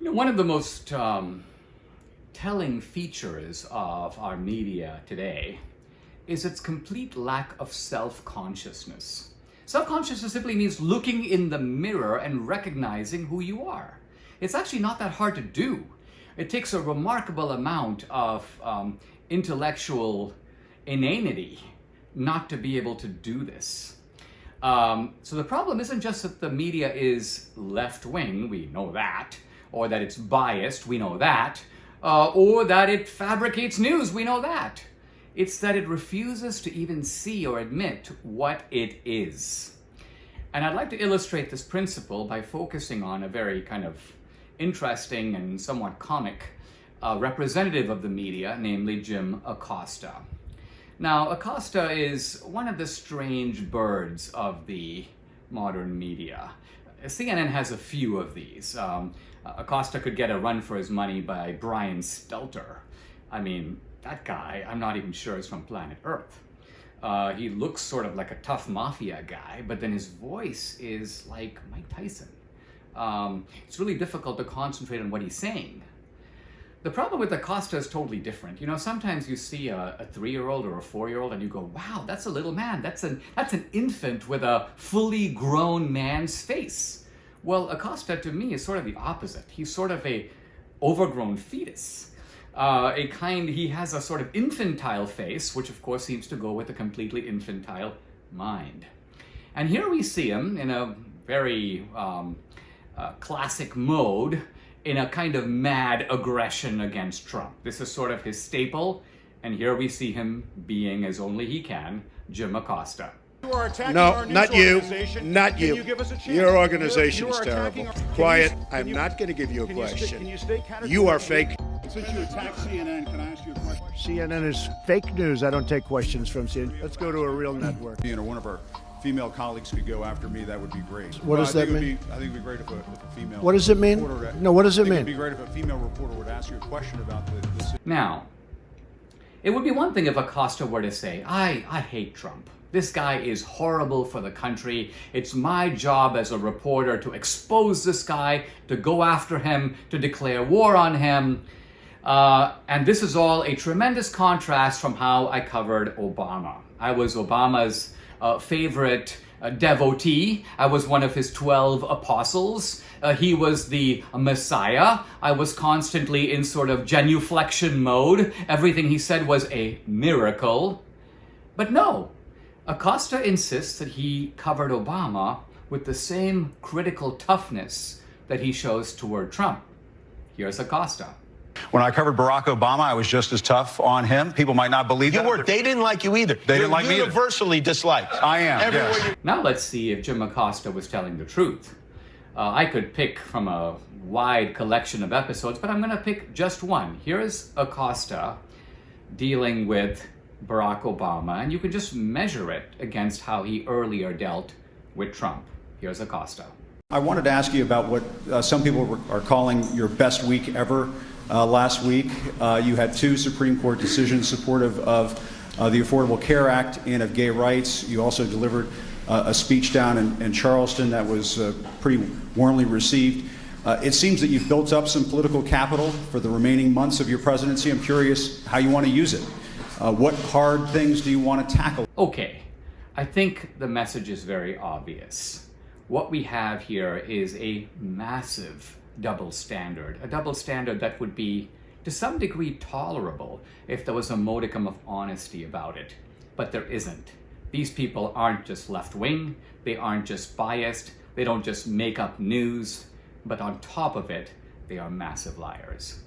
One of the most telling features of our media today is its complete lack of self-consciousness. Self-consciousness simply means looking in the mirror and recognizing who you are. It's actually not that hard to do. It takes a remarkable amount of intellectual inanity not to be able to do this. So the problem isn't just that the media is left-wing, we know that, or that it's biased, we know that, or that it fabricates news, we know that. It's that it refuses to even see or admit what it is. And I'd like to illustrate this principle by focusing on a very kind of interesting and somewhat comic representative of the media, namely Jim Acosta. Now, Acosta is one of the strange birds of the modern media. CNN has a few of these. Acosta could get a run for his money by Brian Stelter. I mean, that guy, I'm not even sure is from planet Earth. He looks sort of like a tough mafia guy, but then his voice is like Mike Tyson. It's really difficult to concentrate on what he's saying. The problem with Acosta is totally different. You know, sometimes you see a 3-year-old or a 4-year-old and you go, wow, that's a little man. That's an infant with a fully grown man's face. Well, Acosta to me is sort of the opposite. He's sort of a overgrown fetus. He has a sort of infantile face, which of course seems to go with a completely infantile mind. And here we see him in a very classic mode, in a kind of mad aggression against Trump. This is sort of his staple, and here we see him being, as only he can, Jim Acosta. No, not you. Not you. Your organization is terrible. Quiet. I'm not going to give you a question. You are fake. Since you attacked CNN, can I ask you a question? CNN is fake news. I don't take questions from CNN. Let's go to a real network. You know, one of our female colleagues could go after me, that would be great. What does that mean? I think it would be great if a female... What does it mean? No, what does it mean? It would be great if a female reporter would ask you a question about this. Now, it would be one thing if Acosta were to say, I hate Trump. This guy is horrible for the country. It's my job as a reporter to expose this guy, to go after him, to declare war on him. And this is all a tremendous contrast from how I covered Obama. I was Obama's favorite devotee. I was one of his 12 apostles. He was the Messiah. I was constantly in sort of genuflection mode. Everything he said was a miracle. But no, Acosta insists that he covered Obama with the same critical toughness that he shows toward Trump. Here's Acosta. When I covered Barack Obama, I was just as tough on him. People might not believe that. You weren't. They didn't like you either. They didn't like me either. Universally disliked. I am, yes. Now let's see if Jim Acosta was telling the truth. I could pick from a wide collection of episodes, but I'm going to pick just one. Here's Acosta dealing with Barack Obama, and you can just measure it against how he earlier dealt with Trump. Here's Acosta. I wanted to ask you about what some people are calling your best week ever. Last week, you had 2 Supreme Court decisions supportive of the Affordable Care Act and of gay rights. You also delivered a speech down in Charleston that was pretty warmly received. It seems that you've built up some political capital for the remaining months of your presidency. I'm curious how you want to use it. What hard things do you want to tackle? Okay, I think the message is very obvious. What we have here is a massive double standard, a double standard that would be to some degree tolerable if there was a modicum of honesty about it, but there isn't. These people aren't just left-wing, they aren't just biased, they don't just make up news, but on top of it, they are massive liars.